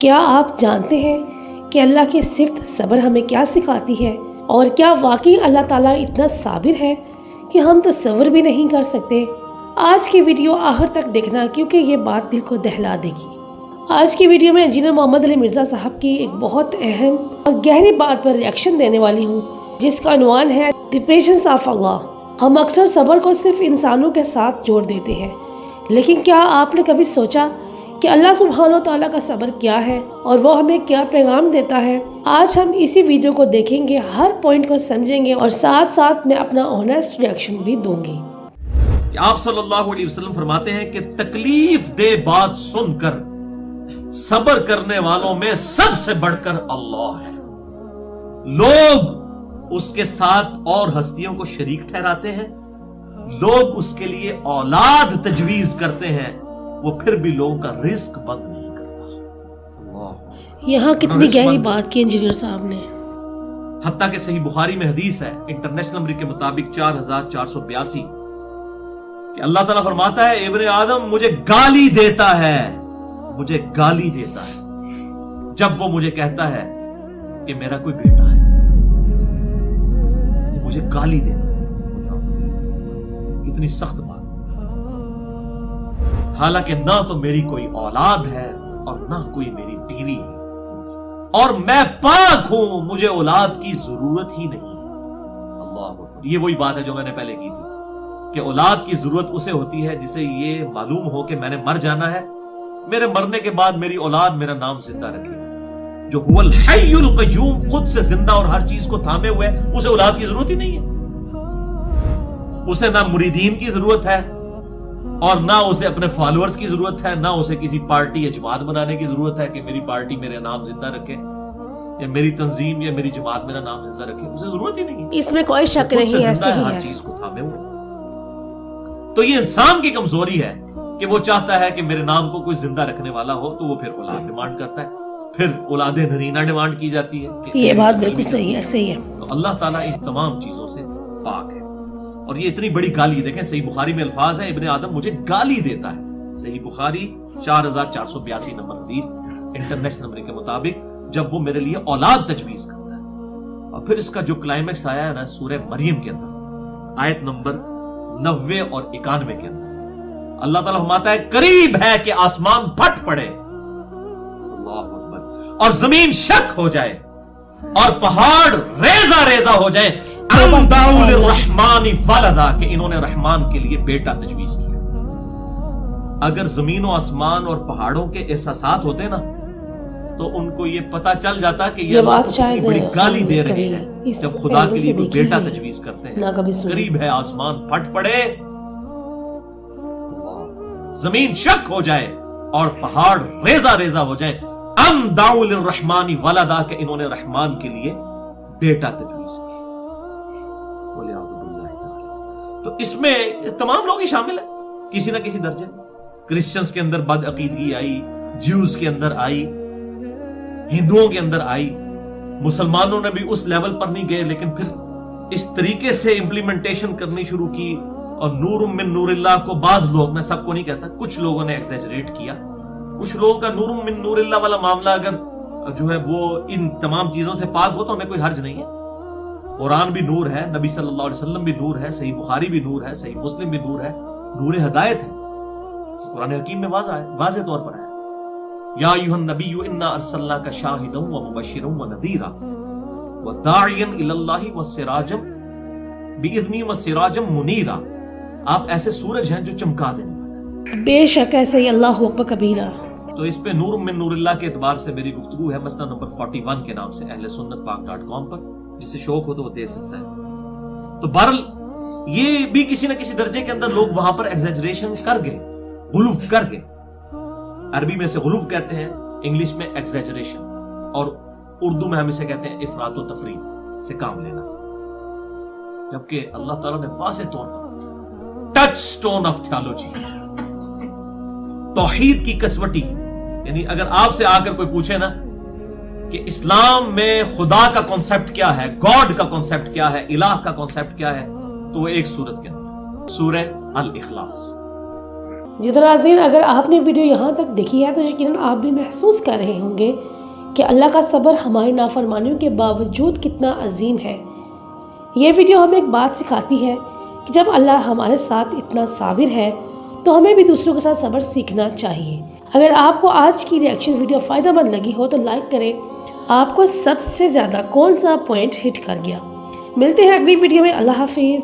کیا آپ جانتے ہیں کہ اللہ کی صفت صبر ہمیں کیا سکھاتی ہے؟ اور کیا واقعی اللہ تعالیٰ اتنا صابر ہے کہ ہم تصور بھی نہیں کر سکتے؟ آج کی ویڈیو آخر تک دیکھنا کیونکہ یہ بات دل کو دہلا دے گی۔ آج کی ویڈیو میں انجینئر محمد علی مرزا صاحب کی ایک بہت اہم اور گہری بات پر ریاکشن دینے والی ہوں، جس کا عنوان ہے دی پیشنس آف اللہ۔ ہم اکثر صبر کو صرف انسانوں کے ساتھ جوڑ دیتے ہیں، لیکن کیا آپ نے کبھی سوچا کہ اللہ سبحانہ و تعالیٰ کا صبر کیا ہے اور وہ ہمیں کیا پیغام دیتا ہے؟ آج ہم اسی ویڈیو کو دیکھیں گے، ہر پوائنٹ کو سمجھیں گے اور ساتھ ساتھ میں اپنا آنیسٹ ریاکشن بھی دوں گی۔ آپ صلی اللہ علیہ وسلم فرماتے ہیں کہ تکلیف دہ بات سن کر صبر کرنے والوں میں سب سے بڑھ کر اللہ ہے۔ لوگ اس کے ساتھ اور ہستیوں کو شریک ٹھہراتے ہیں، لوگ اس کے لیے اولاد تجویز کرتے ہیں، وہ پھر بھی لوگوں کا رزق بند نہیں کرتا۔ یہاں کتنی گہری بات کی انجینئر صاحب نے۔ حتیٰ کہ صحیح بخاری میں حدیث ہے انٹرنیشنل نمبر کے مطابق 4482 کہ اللہ تعالیٰ فرماتا ہے ابن آدم مجھے گالی دیتا ہے جب وہ مجھے کہتا ہے کہ میرا کوئی بیٹا ہے، مجھے گالی دیتا ہے۔ کتنی سخت بات، حالانکہ نہ تو میری کوئی اولاد ہے اور نہ کوئی میری بیوی ہے، اور میں پاک ہوں، مجھے اولاد کی ضرورت ہی نہیں۔ اللہ اکبر۔ یہ وہی بات ہے جو میں نے پہلے کی تھی کہ اولاد کی ضرورت اسے ہوتی ہے جسے یہ معلوم ہو کہ میں نے مر جانا ہے، میرے مرنے کے بعد میری اولاد میرا نام زندہ رکھے۔ جو هو الحی القیوم، خود سے زندہ اور ہر چیز کو تھامے ہوئے، اسے اولاد کی ضرورت ہی نہیں ہے۔ اسے نہ مریدین کی ضرورت ہے اور نہ اسے اپنے فالوورز کی ضرورت ہے، نہ اسے کسی پارٹی یا جماعت بنانے کی ضرورت ہے کہ میری پارٹی میرے نام زندہ رکھے یا میری تنظیم یا میری جماعت میرا نام زندہ رکھے۔ اسے ضرورت ہی نہیں ہے، اس میں کوئی شک نہیں ہے، صحیح ہے۔ ہر چیز کو تھامے ہوئے۔ تو یہ انسان کی کمزوری ہے کہ وہ چاہتا ہے کہ میرے نام کو کوئی زندہ رکھنے والا ہو، تو وہ پھر اولاد ڈیمانڈ کرتا ہے، پھر اولاد نرینہ ڈیمانڈ کی جاتی ہے۔ یہ بات بالکل صحیح ہے، صحیح ہے۔ تو اللہ تعالیٰ ان تمام چیزوں سے پاک ہے۔ اور یہ اتنی بڑی گالی، دیکھیں صحیح بخاری میں الفاظ ہیں ابن آدم مجھے گالی دیتا ہے۔ صحیح بخاری 4482 نمبر حدیث انٹرنیشنل نمبر کے مطابق، جب وہ میرے لیے اولاد تجویز کرتا ہے۔ اور پھر اس کا جو کلائمیکس آیا ہے نا سورہ مریم کے اندر، آیت نمبر 90 اور 91 کے اندر، اللہ تعالیٰ فرماتا ہے قریب ہے کہ آسمان پھٹ پڑے، اللہ اکبر، اور زمین شک ہو جائے اور پہاڑ ریزہ ریزہ ہو جائے، اندعوا للرحمن ولدا، کہ انہوں نے رحمان کے لیے بیٹا تجویز کیا۔ اگر زمین و آسمان اور پہاڑوں کے احساسات ہوتے نا تو ان کو یہ پتا چل جاتا کہ یہ بات شاید بڑی گالی دے رہے ہیں جب خدا کے لیے کوئی بیٹا تجویز کرتے ہیں۔ قریب ہے آسمان پھٹ پڑے، زمین شک ہو جائے اور پہاڑ ریزہ ریزہ ہو جائے، ام دعوا للرحمن ولدا، کہ انہوں نے رحمان کے لیے بیٹا تجویز کیا۔ تو اس میں تمام لوگ ہی شامل ہیں کسی نہ کسی درجے میں۔ کرسچنز کے اندر بد عقیدگی آئی، جیوز کے اندر آئی، ہندوؤں کے اندر آئی، مسلمانوں نے بھی اس لیول پر نہیں گئے، لیکن پھر اس طریقے سے امپلیمنٹیشن کرنی شروع کی، اور نور من نور اللہ کو بعض لوگ، میں سب کو نہیں کہتا، کچھ لوگوں نے ایگزیجریٹ کیا۔ کچھ لوگوں کا نور من نور اللہ والا معاملہ اگر جو ہے وہ ان تمام چیزوں سے پاک ہو تو ہمیں کوئی حرج نہیں ہے۔ قرآن بھی نور ہے، نبی صلی اللہ علیہ وسلم بھی نور ہے، صحیح بخاری بھی نور ہے، صحیح مسلم بھی نور ہے، نور ہدایت ہے، قرآن حکیم میں واضح طور پر ہے، یا ایھا النبی انا ارسلناک شاہدا ومبشرا ونذیرا وداعیا الی اللہ وسراجا باذنی وسراجا منیرا۔ آپ ایسے سورج ہیں جو چمکا دیں گے۔ بے شک ایسے ہی، اللہ اکبر کبیرہ۔ تو اس پہ نور من نور اللہ کے اعتبار سے میری گفتگو ہے مسئلہ نمبر 41 کے نام سے اہلسنتپاک.com پر، جسے شوق ہو تو وہ دے سکتا ہے۔ تو بہرحال یہ بھی کسی نہ کسی درجے کے اندر لوگ وہاں پر ایگزیجریشن کر گئے، غلوف کر گئے۔ عربی میں سے غلوف کہتے ہیں، انگلش میں ایگزیجریشن، اور اردو میں ہم اسے کہتے ہیں افراط و تفریط سے کام لینا۔ جبکہ اللہ تعالیٰ نے واضح طور پر ٹچ سٹون آف تھیالوجی، توحید کی کسوٹی، یعنی اگر آپ سے آ کر کوئی پوچھے نا کہ اسلام میں خدا کا کانسیپٹ کیا ہے، گاڈ کا کانسیپٹ کیا ہے، الہ کا کانسیپٹ کیا ہے، تو وہ ایک سورت کے اندر، سورہ الاخلاص، جی تو ناظرین، اگر آپ نے ویڈیو یہاں تک دیکھی ہے تو یقیناً آپ بھی محسوس کر رہے ہوں گے کہ اللہ کا صبر ہماری نافرمانیوں کے باوجود کتنا عظیم ہے۔ یہ ویڈیو ہمیں ایک بات سکھاتی ہے کہ جب اللہ ہمارے ساتھ اتنا صابر ہے تو ہمیں بھی دوسروں کے ساتھ صبر سیکھنا چاہیے۔ اگر آپ کو آج کی ریئیکشن ویڈیو فائدہ مند لگی ہو تو لائک کریں۔ آپ کو سب سے زیادہ کون سا پوائنٹ ہٹ کر گیا؟ ملتے ہیں اگلی ویڈیو میں۔ اللہ حافظ۔